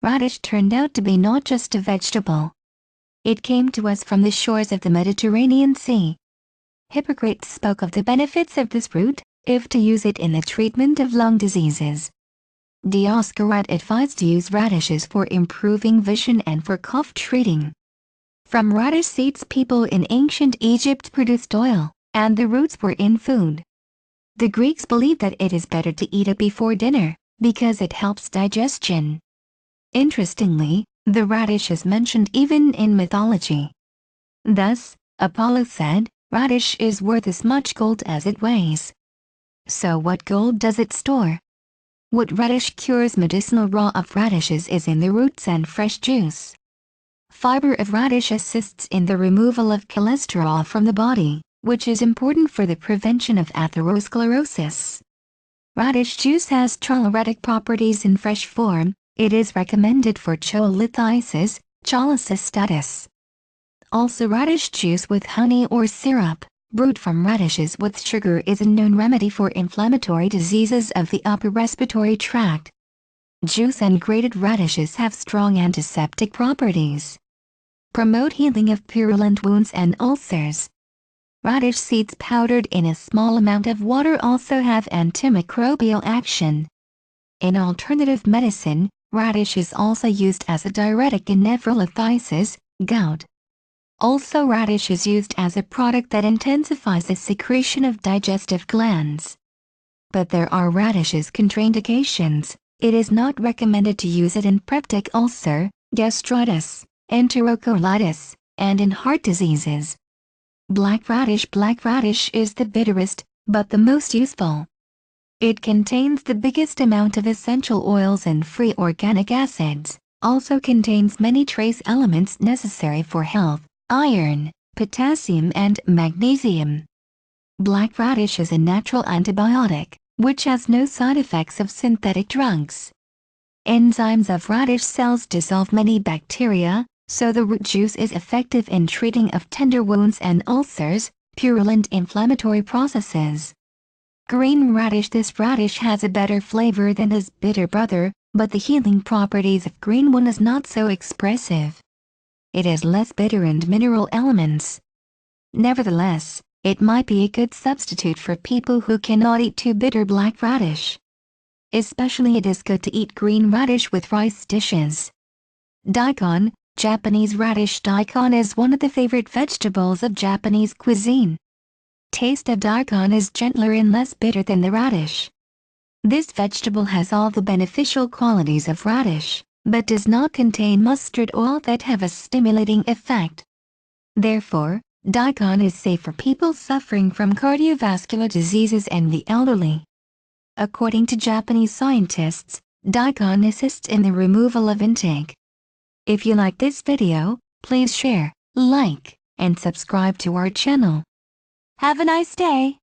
Radish turned out to be not just a vegetable. It came to us from the shores of the Mediterranean Sea. Hippocrates spoke of the benefits of this root, if to use it in the treatment of lung diseases. Dioscoride advised to use radishes for improving vision and for cough treating. From radish seeds people in ancient Egypt produced oil, and the roots were in food. The Greeks believed that it is better to eat it before dinner, because it helps digestion. Interestingly, the radish is mentioned even in mythology. Thus, Apollo said, "Radish is worth as much gold as it weighs." So what gold does it store? What radish cures medicinal raw of radishes is in the roots and fresh juice. Fiber of radish assists in the removal of cholesterol from the body, which is important for the prevention of atherosclerosis. Radish juice has choleritic properties in fresh form. It is recommended for cholelithiasis, cholecystitis. Also, radish juice with honey or syrup, brewed from radishes with sugar, is a known remedy for inflammatory diseases of the upper respiratory tract. Juice and grated radishes have strong antiseptic properties. Promote healing of purulent wounds and ulcers. Radish seeds powdered in a small amount of water also have antimicrobial action. In alternative medicine, radish is also used as a diuretic in nephrolithiasis, gout. Also, radish is used as a product that intensifies the secretion of digestive glands. But there are radishes contraindications. It is not recommended to use it in peptic ulcer, gastritis, enterocolitis, and in heart diseases. Black radish is the bitterest, but the most useful. It contains the biggest amount of essential oils and free organic acids, also contains many trace elements necessary for health, iron, potassium and magnesium. Black radish is a natural antibiotic, which has no side effects of synthetic drugs. Enzymes of radish cells dissolve many bacteria, so the root juice is effective in treating of tender wounds and ulcers, purulent inflammatory processes. Green radish. This radish has a better flavor than its bitter brother, but the healing properties of green one is not so expressive. It has less bitter and mineral elements. Nevertheless, it might be a good substitute for people who cannot eat too bitter black radish. Especially it is good to eat green radish with rice dishes. Daikon, Japanese radish. Daikon is one of the favorite vegetables of Japanese cuisine. Taste of daikon is gentler and less bitter than the radish. This vegetable has all the beneficial qualities of radish, but does not contain mustard oil that have a stimulating effect. Therefore, daikon is safe for people suffering from cardiovascular diseases and the elderly. According to Japanese scientists, daikon assists in the removal of intake. If you like this video, please share, like, and subscribe to our channel. Have a nice day.